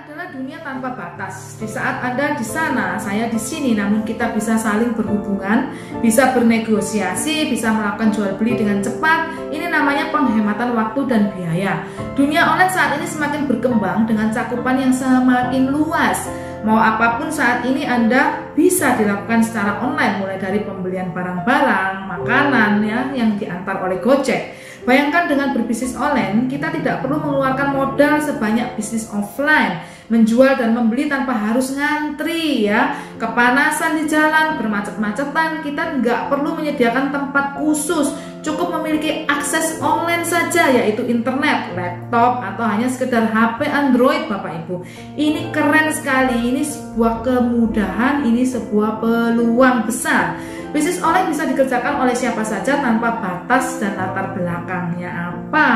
adalah dunia tanpa batas. Di saat Anda di sana, saya di sini, namun kita bisa saling berhubungan, bisa bernegosiasi, bisa melakukan jual beli dengan cepat. Ini namanya penghematan waktu dan biaya. Dunia online saat ini semakin berkembang dengan cakupan yang semakin luas. Mau apapun saat ini Anda bisa dilakukan secara online, mulai dari pembelian barang-barang, makanan ya, yang diantar oleh Gojek. Bayangkan dengan berbisnis online, kita tidak perlu mengeluarkan modal sebanyak bisnis offline, menjual dan membeli tanpa harus ngantri ya, kepanasan di jalan, bermacet-macetan. Kita nggak perlu menyediakan tempat khusus, cukup memiliki akses online saja, yaitu internet, laptop, atau hanya sekedar HP Android. Bapak Ibu, ini keren sekali, ini sebuah kemudahan, ini sebuah peluang besar. Bisnis online bisa dikerjakan oleh siapa saja tanpa batas dan latar belakangnya apa,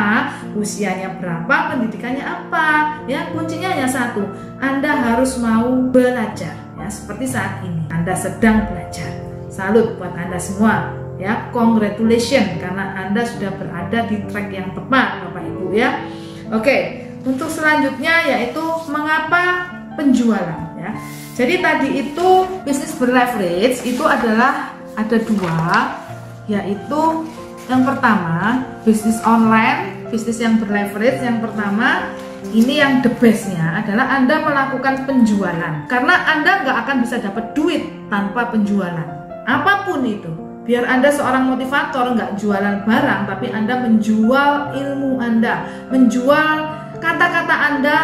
usianya berapa, pendidikannya apa. Ya, kuncinya hanya satu, Anda harus mau belajar. Ya, seperti saat ini Anda sedang belajar. Salut buat Anda semua. Ya, congratulations karena Anda sudah berada di track yang tepat, Bapak Ibu ya. Oke, untuk selanjutnya yaitu mengapa penjualan ya. Jadi tadi itu bisnis berleverage itu adalah ada dua, yaitu yang pertama bisnis online, bisnis yang berleverage. Yang pertama ini yang the bestnya adalah Anda melakukan penjualan, karena Anda nggak akan bisa dapat duit tanpa penjualan apapun itu. Biar Anda seorang motivator, nggak jualan barang, tapi Anda menjual ilmu Anda, menjual kata-kata Anda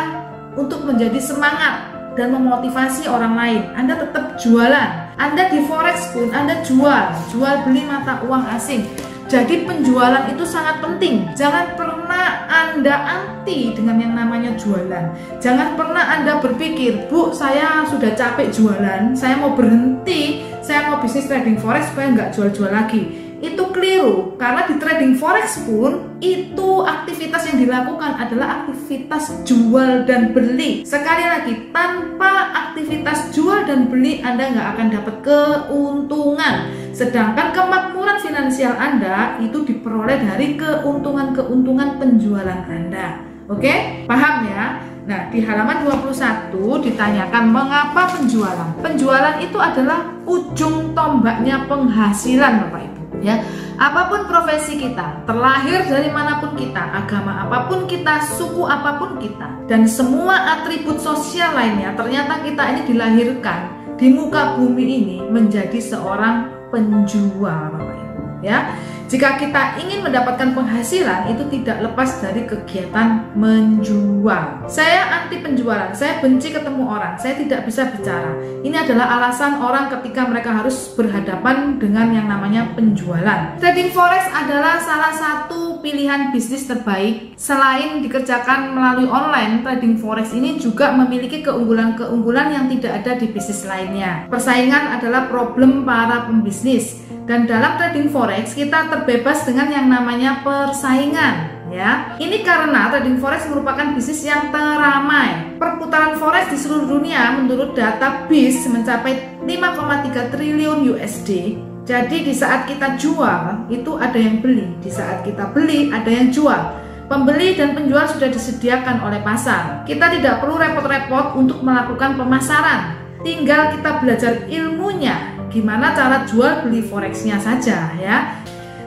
untuk menjadi semangat dan memotivasi orang lain. Anda tetap jualan. Anda di forex pun Anda jual beli mata uang asing. Jadi penjualan itu sangat penting. Jangan pernah Anda anti dengan yang namanya jualan. Jangan pernah Anda berpikir, Bu, saya sudah capek jualan, saya mau berhenti, saya mau bisnis trading forex supaya nggak jual-jual lagi. Itu keliru, karena di trading forex pun itu aktivitas yang dilakukan adalah aktivitas jual dan beli. Sekali lagi, tanpa aktivitas jual dan beli Anda nggak akan dapat keuntungan. Sedangkan kemakmuran finansial Anda itu diperoleh dari keuntungan-keuntungan penjualan Anda. Oke? Paham ya? Nah, di halaman 21 ditanyakan mengapa penjualan. Penjualan itu adalah ujung tombaknya penghasilan, Bapak Ibu. Ya, apapun profesi kita, terlahir dari manapun kita, agama apapun kita, suku apapun kita, dan semua atribut sosial lainnya, ternyata kita ini dilahirkan di muka bumi ini menjadi seorang penjual, Bapak Ibu. Ya, jika kita ingin mendapatkan penghasilan itu tidak lepas dari kegiatan menjual. Saya anti penjualan, saya benci ketemu orang, saya tidak bisa bicara. Ini adalah alasan orang ketika mereka harus berhadapan dengan yang namanya penjualan. Trading forex adalah salah satu pilihan bisnis terbaik. Selain dikerjakan melalui online, trading forex ini juga memiliki keunggulan-keunggulan yang tidak ada di bisnis lainnya. Persaingan adalah problem para pembisnis. Dan dalam trading forex kita terbebas dengan yang namanya persaingan ya. Ini karena trading forex merupakan bisnis yang teramai. Perputaran forex di seluruh dunia menurut data BIS mencapai 5,3 triliun USD. Jadi di saat kita jual itu ada yang beli, di saat kita beli ada yang jual. Pembeli dan penjual sudah disediakan oleh pasar. Kita tidak perlu repot-repot untuk melakukan pemasaran. Tinggal kita belajar ilmunya, gimana cara jual beli forexnya saja ya.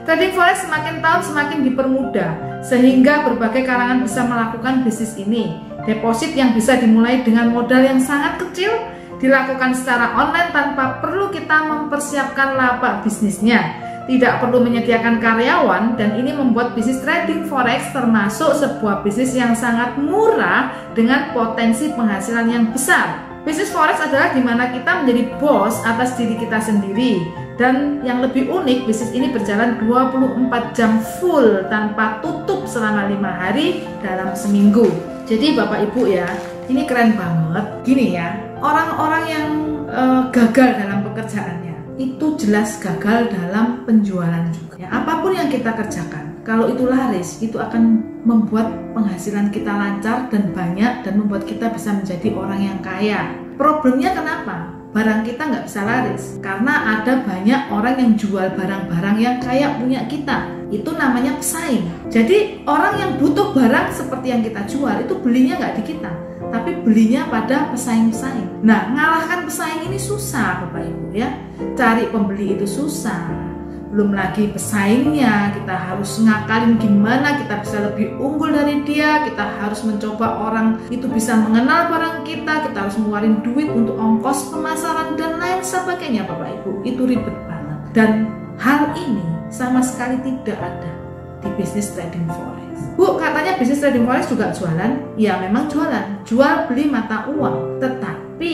Trading forex semakin tahun semakin dipermudah sehingga berbagai kalangan bisa melakukan bisnis ini. Deposit yang bisa dimulai dengan modal yang sangat kecil dilakukan secara online tanpa perlu kita mempersiapkan lapak bisnisnya. Tidak perlu menyediakan karyawan, dan ini membuat bisnis trading forex termasuk sebuah bisnis yang sangat murah dengan potensi penghasilan yang besar. Bisnis forex adalah dimana kita menjadi bos atas diri kita sendiri. Dan yang lebih unik, bisnis ini berjalan 24 jam full tanpa tutup selama 5 hari dalam seminggu. Jadi Bapak Ibu ya, ini keren banget. Gini ya, orang-orang yang gagal dalam pekerjaannya itu jelas gagal dalam penjualan juga. Ya, apapun yang kita kerjakan, kalau itu laris, itu akan membuat penghasilan kita lancar dan banyak, dan membuat kita bisa menjadi orang yang kaya. Problemnya kenapa? Barang kita nggak bisa laris karena ada banyak orang yang jual barang-barang yang kayak punya kita. itu namanya pesaing. Jadi orang yang butuh barang seperti yang kita jual itu belinya nggak di kita, tapi belinya pada pesaing-pesaing. Nah, ngalahkan pesaing ini susah Bapak Ibu ya. Cari pembeli itu susah. Belum lagi pesaingnya, kita harus ngakalin gimana kita bisa lebih unggul dari dia. Kita harus mencoba orang itu bisa mengenal barang kita. Kita harus ngeluarin duit untuk ongkos pemasaran dan lain sebagainya Bapak Ibu. Itu ribet banget. Dan hal ini sama sekali tidak ada di bisnis trading forex. Bu, katanya bisnis trading forex juga jualan. Ya memang jualan, jual beli mata uang. Tetapi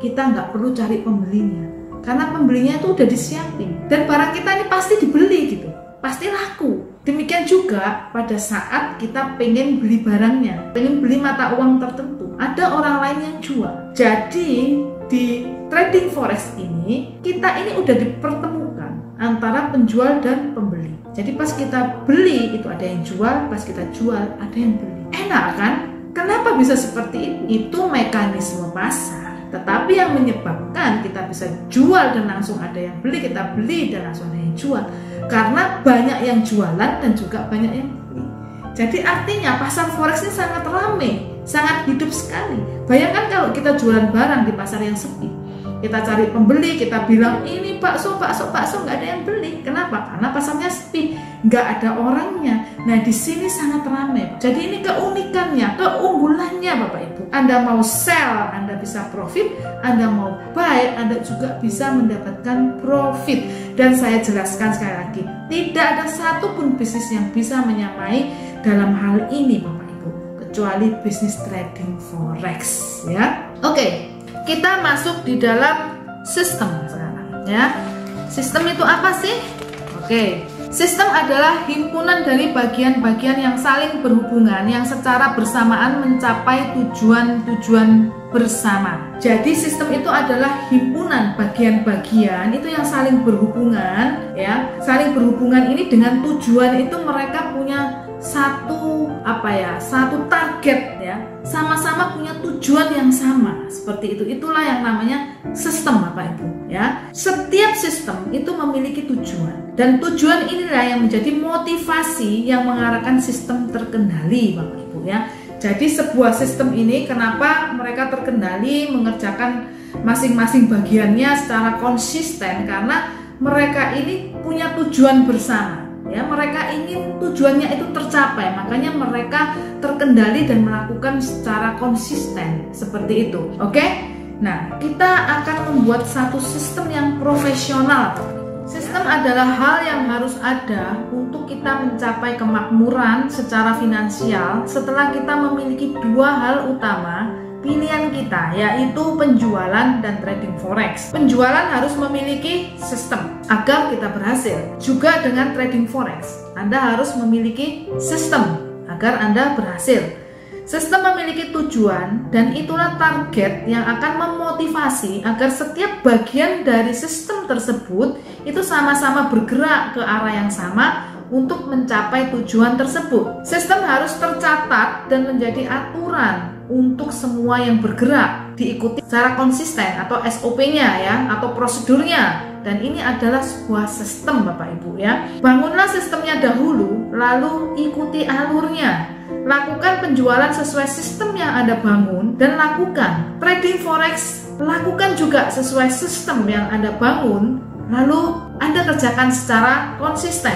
kita nggak perlu cari pembelinya, karena pembelinya itu udah disiapin. Dan barang kita ini pasti dibeli gitu, pasti laku. Demikian juga pada saat kita pengen beli barangnya, pengen beli mata uang tertentu, ada orang lain yang jual. Jadi di trading forex ini, kita ini udah dipertemukan antara penjual dan pembeli. Jadi pas kita beli itu ada yang jual, pas kita jual ada yang beli. Enak kan? Kenapa bisa seperti itu? Itu mekanisme pasar. Tetapi yang menyebabkan kita bisa jual dan langsung ada yang beli, kita beli dan langsung ada yang jual, karena banyak yang jualan dan juga banyak yang beli. Jadi artinya pasar forex ini sangat ramai, sangat hidup sekali. Bayangkan kalau kita jualan barang di pasar yang sepi, kita cari pembeli, kita bilang ini bakso, nggak ada yang beli. Kenapa? Karena pasarnya sepi, nggak ada orangnya. Nah, di sini sangat ramai. Jadi ini keunikannya, keunggulannya Bapak Ibu. Anda mau sell, Anda bisa profit. Anda mau buy, Anda juga bisa mendapatkan profit. Dan saya jelaskan sekali lagi, tidak ada satupun bisnis yang bisa menyamai dalam hal ini Bapak Ibu, kecuali bisnis trading forex ya. Oke. Kita masuk di dalam sistem sekarang ya. Sistem itu apa sih? Oke. Sistem adalah himpunan dari bagian-bagian yang saling berhubungan yang secara bersamaan mencapai tujuan-tujuan bersama. Jadi sistem itu adalah himpunan bagian-bagian itu yang saling berhubungan ya. Saling berhubungan ini dengan tujuan itu mereka punya satu target ya, sama-sama punya tujuan yang sama seperti itu. Itulah yang namanya sistem Bapak Ibu ya. Setiap sistem itu memiliki tujuan, dan tujuan inilah yang menjadi motivasi yang mengarahkan sistem terkendali Bapak Ibu ya. Jadi sebuah sistem ini kenapa mereka terkendali, mengerjakan masing-masing bagiannya secara konsisten, karena mereka ini punya tujuan bersama. Ya, mereka ingin tujuannya itu tercapai, makanya mereka terkendali dan melakukan secara konsisten seperti itu. Oke? Nah, kita akan membuat satu sistem yang profesional. Sistem adalah hal yang harus ada untuk kita mencapai kemakmuran secara finansial setelah kita memiliki dua hal utama pilihan kita, yaitu penjualan dan trading forex. Penjualan harus memiliki sistem agar kita berhasil. Juga dengan trading forex, Anda harus memiliki sistem agar Anda berhasil. Sistem memiliki tujuan, dan itulah target yang akan memotivasi agar setiap bagian dari sistem tersebut itu sama-sama bergerak ke arah yang sama untuk mencapai tujuan tersebut. Sistem harus tercatat dan menjadi aturan untuk semua yang bergerak, diikuti secara konsisten atau SOP-nya ya, atau prosedurnya. Dan ini adalah sebuah sistem Bapak Ibu ya. Bangunlah sistemnya dahulu, lalu ikuti alurnya. Lakukan penjualan sesuai sistem yang Anda bangun dan lakukan trading forex. Lakukan juga sesuai sistem yang Anda bangun, lalu Anda kerjakan secara konsisten.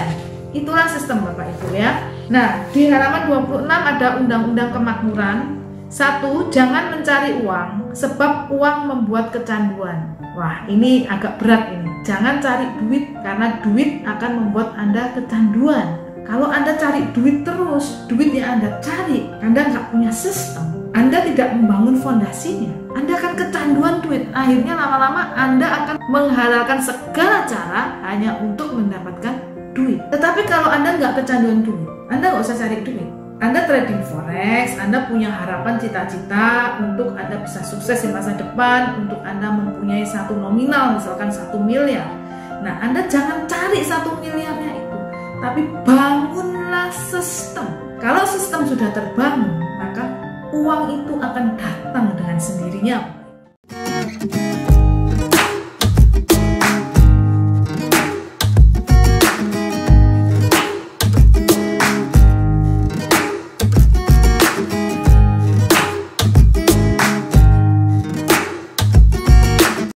Itulah sistem Bapak Ibu ya. Nah, di halaman 26 ada Undang-Undang Kemakmuran. 1. Jangan mencari uang sebab uang membuat kecanduan. Wah, ini agak berat ini. Jangan cari duit karena duit akan membuat Anda kecanduan. Kalau Anda cari duit terus, duit yang Anda cari, Anda nggak punya sistem, Anda tidak membangun fondasinya, Anda akan kecanduan duit. Akhirnya lama-lama Anda akan menghalalkan segala cara hanya untuk mendapatkan duit. Tetapi kalau Anda nggak kecanduan duit, Anda nggak usah cari duit. Anda trading forex, Anda punya harapan cita-cita untuk Anda bisa sukses di masa depan, untuk Anda mempunyai satu nominal, misalkan 1 miliar. Nah, Anda jangan cari 1 miliarnya itu, tapi bangunlah sistem. Kalau sistem sudah terbangun, maka uang itu akan datang dengan sendirinya.